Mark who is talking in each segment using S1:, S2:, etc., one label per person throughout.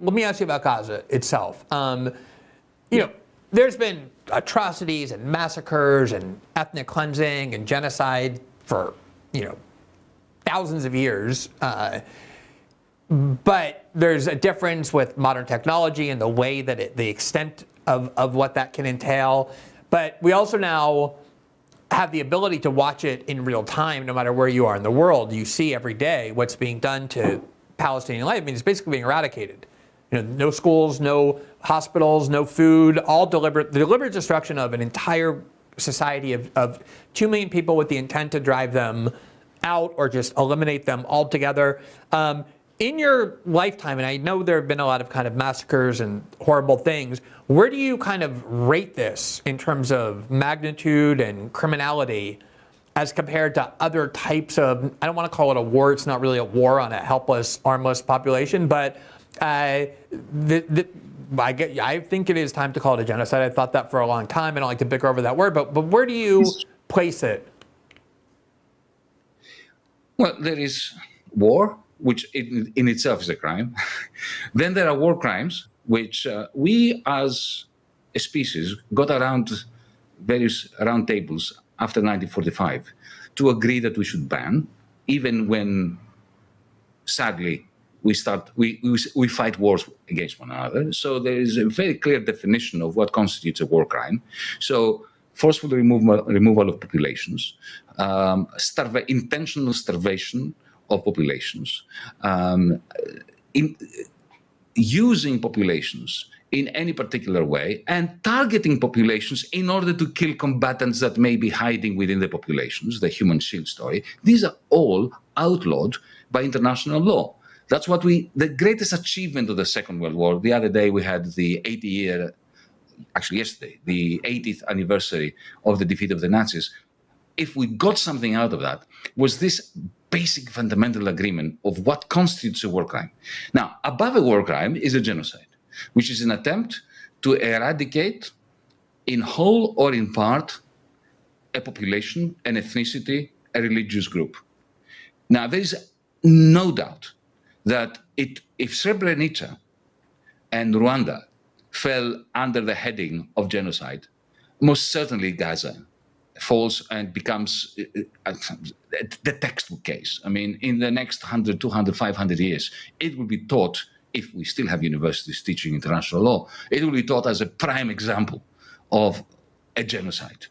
S1: let me ask you about Gaza itself. There's been atrocities and massacres and ethnic cleansing and genocide for, thousands of years. But there's a difference with modern technology and the way that the extent of what that can entail. But we also now have the ability to watch it in real time, no matter where you are in the world. You see every day what's being done to Palestinian life. I mean, it's basically being eradicated. No schools, no hospitals, no food, all deliberate destruction of an entire society of 2 million people with the intent to drive them out or just eliminate them altogether. In your lifetime, and I know there have been a lot of kind of massacres and horrible things, where do you kind of rate this in terms of magnitude and criminality as compared to other types of, I don't want to call it a war, it's not really a war on a helpless, armless population, but I think it is time to call it a genocide. I thought that for a long time. I don't like to bicker over that word, but where do you place it?
S2: Well, there is war, which in itself is a crime. Then there are war crimes, which we as a species got around various round tables after 1945 to agree that we should ban, even when, sadly, we fight wars against one another. So there is a very clear definition of what constitutes a war crime. So forceful removal of populations, intentional starvation of populations, using populations in any particular way, and targeting populations in order to kill combatants that may be hiding within the populations, the human shield story. These are all outlawed by international law. That's what the greatest achievement of the Second World War. The other day we had the 80th anniversary of the defeat of the Nazis. If we got something out of that, was this basic fundamental agreement of what constitutes a war crime. Now, above a war crime is a genocide, which is an attempt to eradicate in whole or in part a population, an ethnicity, a religious group. Now, there is no doubt that if Srebrenica and Rwanda fell under the heading of genocide, most certainly Gaza falls and becomes the textbook case. I mean, in the next 100, 200, 500 years, it will be taught, if we still have universities teaching international law, it will be taught as a prime example of a genocide.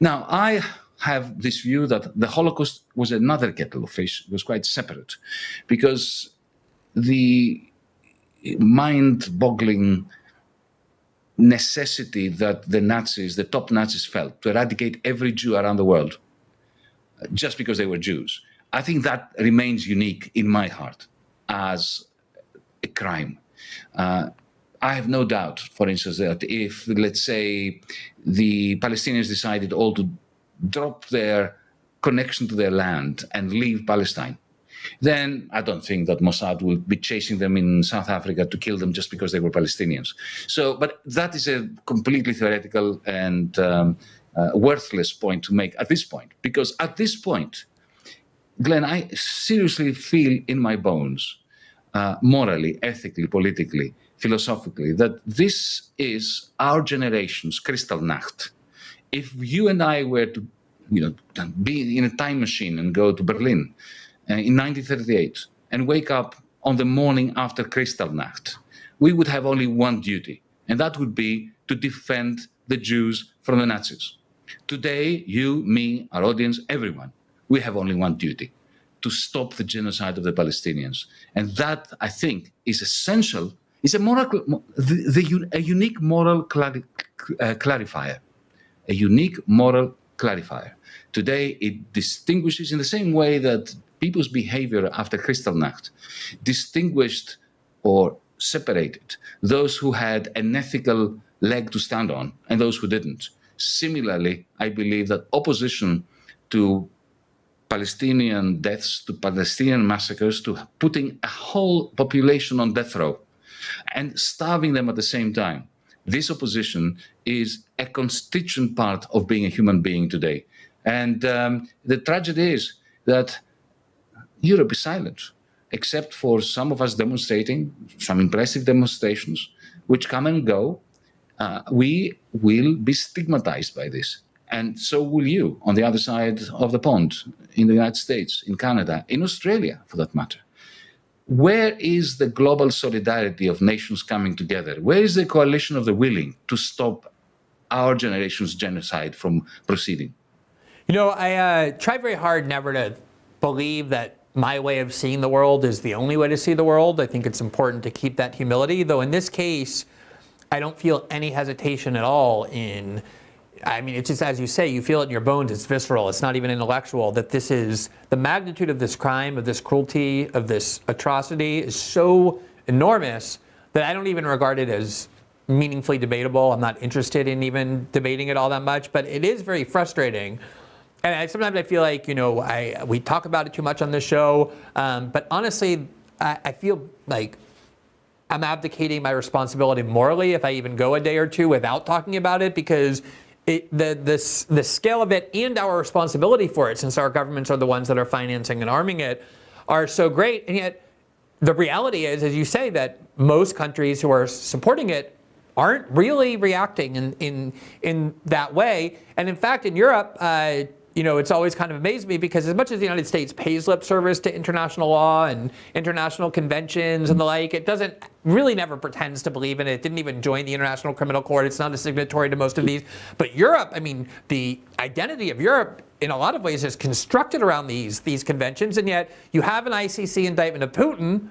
S2: Now, I have this view that the Holocaust was another kettle of fish. It was quite separate, because the mind-boggling necessity that the top Nazis felt to eradicate every Jew around the world just because they were Jews, I think that remains unique in my heart as a crime. I have no doubt, for instance, that if, let's say, the Palestinians decided all to drop their connection to their land and leave Palestine, then I don't think that Mossad will be chasing them in South Africa to kill them just because they were Palestinians. So, but that is a completely theoretical and worthless point to make at this point, because at this point, Glenn, I seriously feel in my bones, morally, ethically, politically, philosophically, that this is our generation's Kristallnacht. If you and I were to, be in a time machine and go to Berlin in 1938 and wake up on the morning after Kristallnacht, we would have only one duty, and that would be to defend the Jews from the Nazis. Today, you, me, our audience, everyone, we have only one duty: to stop the genocide of the Palestinians. And that, I think, is essential, is a unique moral clarifier. A unique moral clarifier. Today, it distinguishes, in the same way that people's behavior after Kristallnacht distinguished or separated those who had an ethical leg to stand on and those who didn't. Similarly, I believe that opposition to Palestinian deaths, to Palestinian massacres, to putting a whole population on death row and starving them at the same time, this opposition is a constituent part of being a human being today. And the tragedy is that Europe is silent. except for some of us demonstrating, some impressive demonstrations, which come and go, we will be stigmatized by this. And so will you on the other side of the pond, in the United States, in Canada, in Australia, for that matter. Where is the global solidarity of nations coming together? Where is the coalition of the willing to stop our generation's genocide from proceeding?
S1: You know, I try very hard never to believe that my way of seeing the world is the only way to see the world. I think it's important to keep that humility, though in this case, I don't feel any hesitation at all in, I mean, it's just as you say, you feel it in your bones, it's visceral, it's not even intellectual, that this is, the magnitude of this crime, of this cruelty, of this atrocity is so enormous that I don't even regard it as meaningfully debatable. I'm not interested in even debating it all that much, but it is very frustrating. And sometimes I feel like, you know, we talk about it too much on this show, but honestly, I feel like I'm abdicating my responsibility morally if I even go a day or two without talking about it, because the scale of it and our responsibility for it, since our governments are the ones that are financing and arming it, are so great. And yet the reality is, as you say, that most countries who are supporting it aren't really reacting in that way. And in fact, in Europe, you know, it's always kind of amazed me, because as much as the United States pays lip service to international law and international conventions and the like, it doesn't really never pretends to believe in it. It didn't even join the International Criminal Court. It's not a signatory to most of these. But Europe, I mean, the identity of Europe in a lot of ways is constructed around these conventions. And yet you have an ICC indictment of Putin.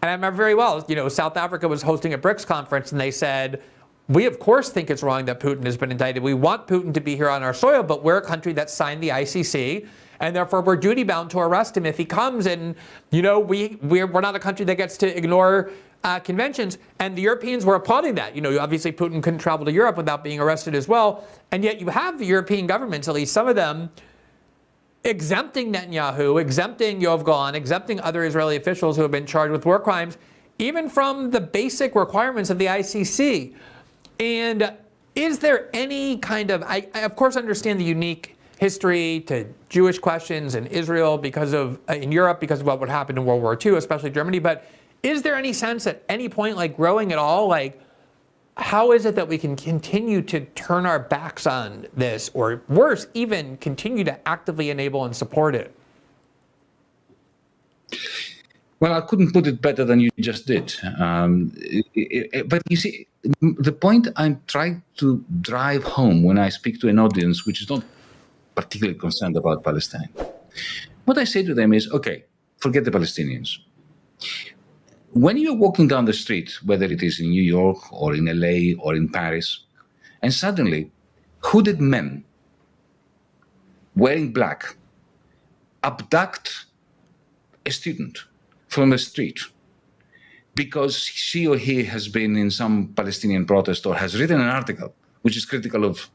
S1: And I remember very well, you know, South Africa was hosting a BRICS conference, and they said, we of course think it's wrong that Putin has been indicted. We want Putin to be here on our soil, but we're a country that signed the ICC, and therefore we're duty bound to arrest him if he comes. And you know, we're not a country that gets to ignore conventions. And the Europeans were applauding that. You know, obviously Putin couldn't travel to Europe without being arrested as well. And yet you have the European governments, at least some of them, exempting Netanyahu, exempting Yoav Galan, exempting other Israeli officials who have been charged with war crimes, even from the basic requirements of the ICC. And is there any kind of, I of course understand the unique history to Jewish questions in Israel because of, in Europe, because of what would happen in World War II, especially Germany, but is there any sense at any point, like growing at all, like how is it that we can continue to turn our backs on this, or worse, even continue to actively enable and support it?
S2: Well, I couldn't put it better than you just did. But you see, the point I'm trying to drive home when I speak to an audience which is not particularly concerned about Palestine, what I say to them is, okay, forget the Palestinians. When you're walking down the street, whether it is in New York or in LA or in Paris, and suddenly hooded men wearing black abduct a student from the street because she or he has been in some Palestinian protest or has written an article which is critical of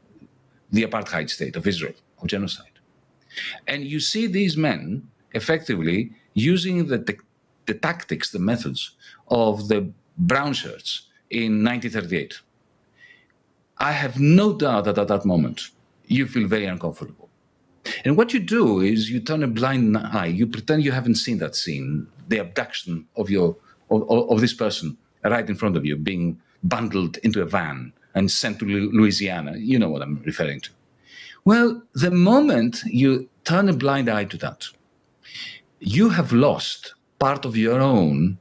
S2: the apartheid state of Israel, of genocide. And you see these men effectively using the tactics, the methods of the brown shirts in 1938. I have no doubt that at that moment you feel very uncomfortable. And what you do is you turn a blind eye. You pretend you haven't seen that scene, the abduction of this person right in front of you, being bundled into a van and sent to Louisiana. You know what I'm referring to. Well, the moment you turn a blind eye to that, you have lost part of your own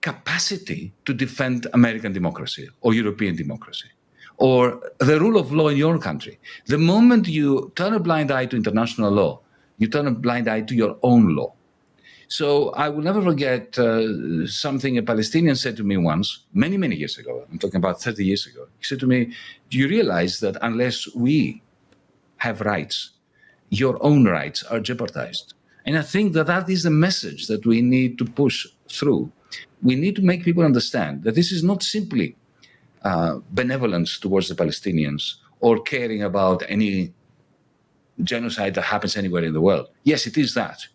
S2: capacity to defend American democracy or European democracy or the rule of law in your country. The moment you turn a blind eye to international law, you turn a blind eye to your own law. So I will never forget something a Palestinian said to me once, many, many years ago. I'm talking about 30 years ago. He said to me, do you realize that unless we have rights, your own rights are jeopardized? And I think that that is the message that we need to push through. We need to make people understand that this is not simply benevolence towards the Palestinians or caring about any genocide that happens anywhere in the world. Yes, it is that.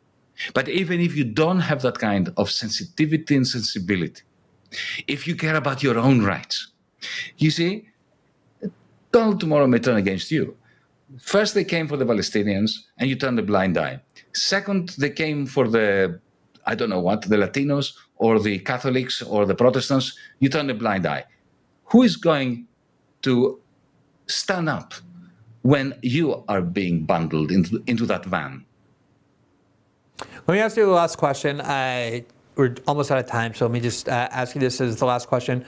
S2: But even if you don't have that kind of sensitivity and sensibility, if you care about your own rights, you see, Donald tomorrow may turn against you. First, they came for the Palestinians, and you turned a blind eye. Second, they came for the I don't know what, the Latinos or the Catholics or the Protestants, you turn a blind eye. Who is going to stand up when you are being bundled into that van?
S1: Let me ask you the last question. We're almost out of time, so let me just ask you this as the last question.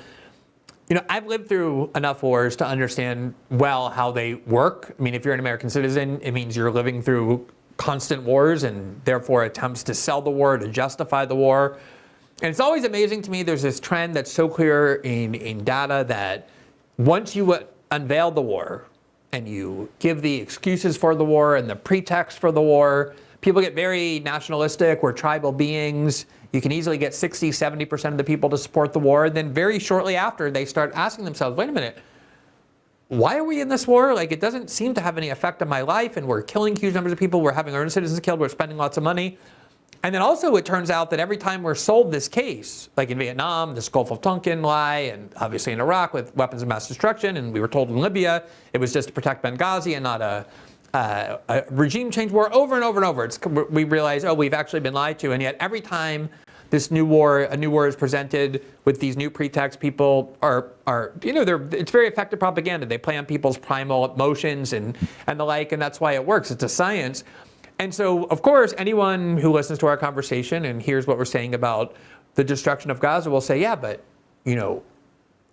S1: I've lived through enough wars to understand well how they work. I mean, if you're an American citizen, it means you're living through constant wars and therefore attempts to sell the war, to justify the war. And it's always amazing to me, there's this trend that's so clear in data that once you unveil the war and you give the excuses for the war and the pretext for the war, people get very nationalistic. We're tribal beings. You can easily get 60, 70% of the people to support the war. And then very shortly after, they start asking themselves, wait a minute, why are we in this war? Like, it doesn't seem to have any effect on my life, and we're killing huge numbers of people. We're having our own citizens killed. We're spending lots of money. And then also it turns out that every time we're sold this case, like in Vietnam, this Gulf of Tonkin lie, and obviously in Iraq with weapons of mass destruction, and we were told in Libya it was just to protect Benghazi and not a regime change war, over and over and over. We realize, we've actually been lied to. And yet every time a new war is presented with these new pretexts, people it's very effective propaganda. They play on people's primal emotions and the like, and that's why it works. It's a science. And so, of course, anyone who listens to our conversation and hears what we're saying about the destruction of Gaza will say, yeah, but,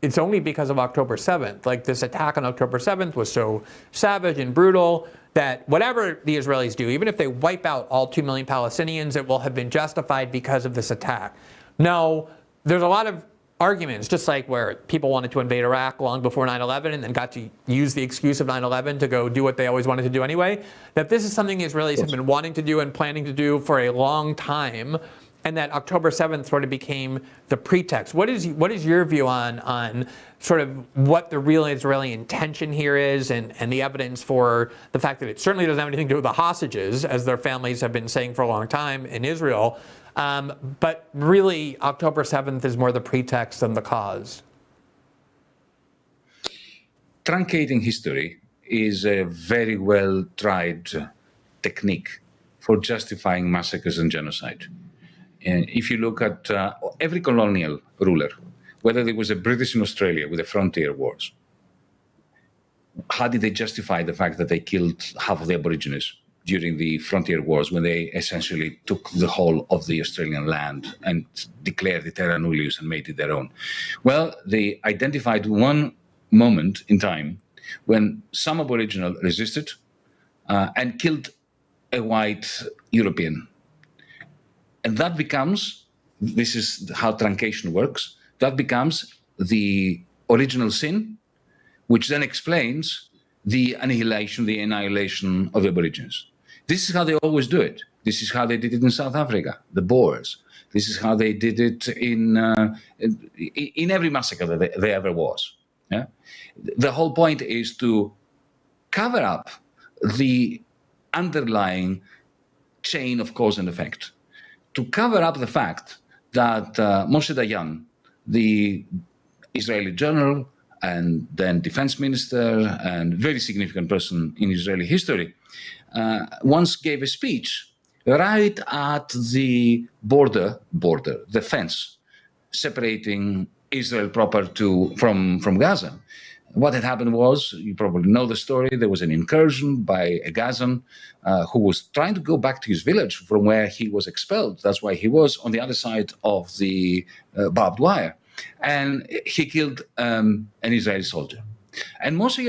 S1: it's only because of October 7th. Like, this attack on October 7th was so savage and brutal that whatever the Israelis do, even if they wipe out all 2 million Palestinians, it will have been justified because of this attack. No, there's a lot of arguments, just like where people wanted to invade Iraq long before 9/11 and then got to use the excuse of 9/11 to go do what they always wanted to do anyway, that this is something the Israelis have been wanting to do and planning to do for a long time, and that October 7th sort of became the pretext. What is your view on sort of what the real Israeli intention here is, and the evidence for the fact that it certainly doesn't have anything to do with the hostages, as their families have been saying for a long time in Israel, but really October 7th is more the pretext than the cause?
S2: Truncating history is a very well-tried technique for justifying massacres and genocide. And if you look at every colonial ruler, whether it was a British in Australia with the frontier wars, how did they justify the fact that they killed half of the Aborigines during the frontier wars, when they essentially took the whole of the Australian land and declared it terra nullius and made it their own? Well, they identified one moment in time when some Aboriginal resisted and killed a white European. And that becomes, this is how truncation works, that becomes the original sin, which then explains the annihilation of the Aborigines. This is how they always do it. This is how they did it in South Africa, the Boers. This is how they did it in every massacre that there ever was. Yeah? The whole point is to cover up the underlying chain of cause and effect, to cover up the fact that Moshe Dayan, the Israeli general and then defense minister and very significant person in Israeli history, once gave a speech right at the border, the fence separating Israel proper from Gaza. What had happened was, you probably know the story, there was an incursion by a Gazan who was trying to go back to his village from where he was expelled. That's why he was on the other side of the barbed wire. And he killed an Israeli soldier. And Moshe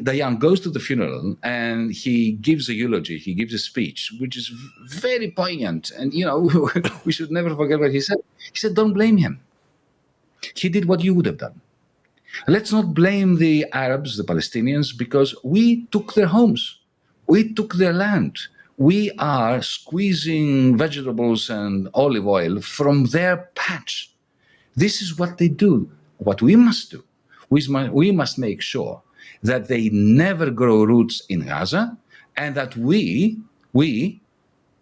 S2: Dayan goes to the funeral and he gives a eulogy, he gives a speech, which is very poignant. And, we should never forget what he said. He said, don't blame him. He did what you would have done. Let's not blame the Arabs, the Palestinians, because we took their homes. We took their land. We are squeezing vegetables and olive oil from their patch. This is what they do. What we must do, we must make sure that they never grow roots in Gaza, and that we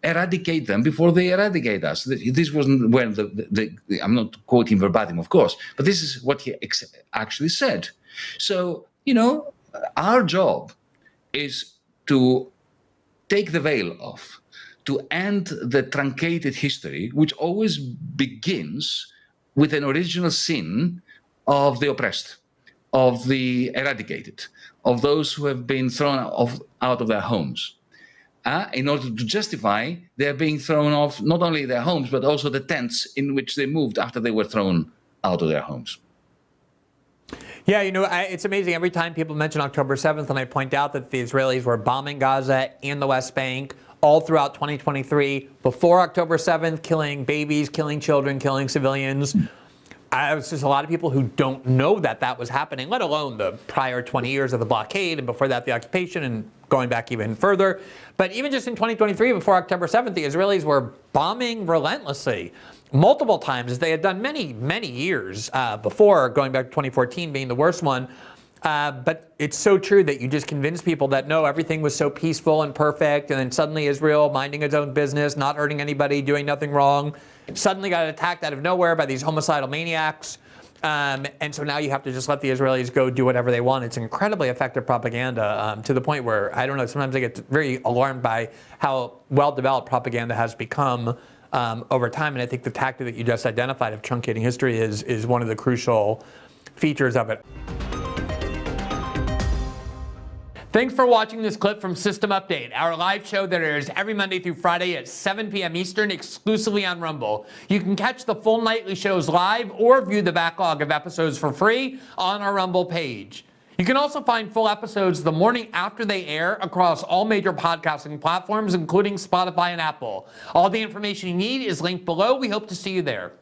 S2: eradicate them before they eradicate us. This wasn't when I'm not quoting verbatim, of course, but this is what he actually said. So, our job is to take the veil off, to end the truncated history, which always begins with an original sin of the oppressed, of the eradicated, of those who have been thrown out of their homes. In order to justify their being thrown off not only their homes, but also the tents in which they moved after they were thrown out of their homes.
S1: Yeah, it's amazing. Every time people mention October 7th, and I point out that the Israelis were bombing Gaza and the West Bank all throughout 2023, before October 7th, killing babies, killing children, killing civilians. It's just a lot of people who don't know that was happening, let alone the prior 20 years of the blockade, and before that, the occupation, and going back even further. But even just in 2023, before October 7th, the Israelis were bombing relentlessly, multiple times, as they had done many, many years before, going back to 2014 being the worst one. But it's so true that you just convince people that, no, everything was so peaceful and perfect, and then suddenly Israel, minding its own business, not hurting anybody, doing nothing wrong, suddenly got attacked out of nowhere by these homicidal maniacs. And so now you have to just let the Israelis go do whatever they want. It's incredibly effective propaganda, to the point where, I don't know, sometimes I get very alarmed by how well-developed propaganda has become over time. And I think the tactic that you just identified of truncating history is one of the crucial features of it. Thanks for watching this clip from System Update, our live show that airs every Monday through Friday at 7 p.m. Eastern, exclusively on Rumble. You can catch the full nightly shows live or view the backlog of episodes for free on our Rumble page. You can also find full episodes the morning after they air across all major podcasting platforms, including Spotify and Apple. All the information you need is linked below. We hope to see you there.